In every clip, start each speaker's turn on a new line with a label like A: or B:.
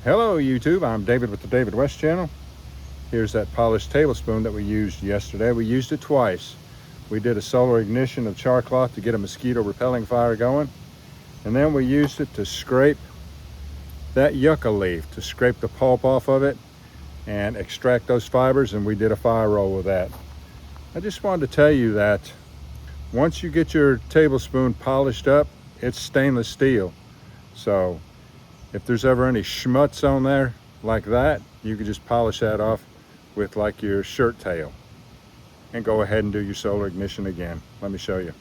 A: Hello YouTube, I'm David with the David West channel. Here's that polished tablespoon that we used yesterday. We used it twice. We did a solar ignition of char cloth to get a mosquito repelling fire going. And then we used it to scrape that yucca leaf, to scrape the pulp off of it and extract those fibers, and we did a fire roll with that. I just wanted to tell you that once you get your tablespoon polished up, it's stainless steel. So if there's ever any schmutz on there like that, you can just polish that off with like your shirt tail and go ahead and do your solar ignition again. Let me show you.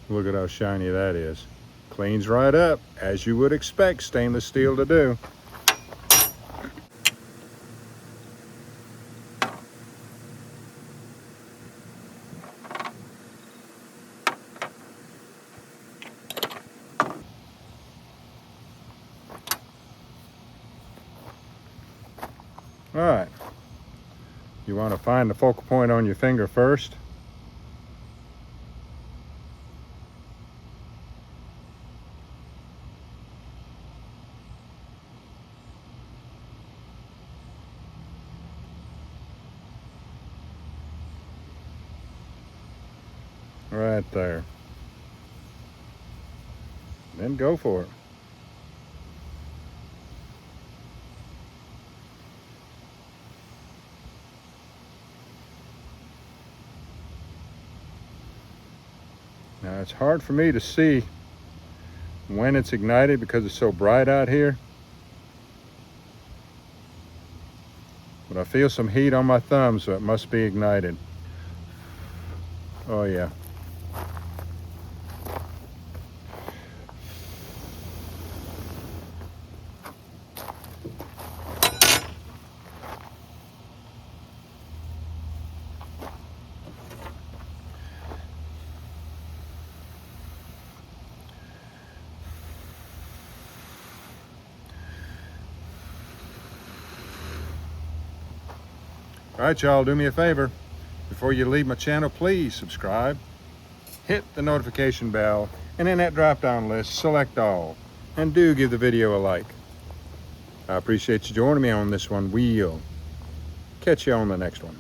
A: Look at how shiny that is. Cleans right up, as you would expect stainless steel to do. All right, you want to find the focal point on your finger first. Right there. Then go for it. Now it's hard for me to see when it's ignited because it's so bright out here. But I feel some heat on my thumb, so it must be ignited. Oh yeah. All right, y'all, do me a favor. Before you leave my channel, please subscribe, hit the notification bell, and in that drop-down list, select all. And do give the video a like. I appreciate you joining me on this one. We'll catch you on the next one.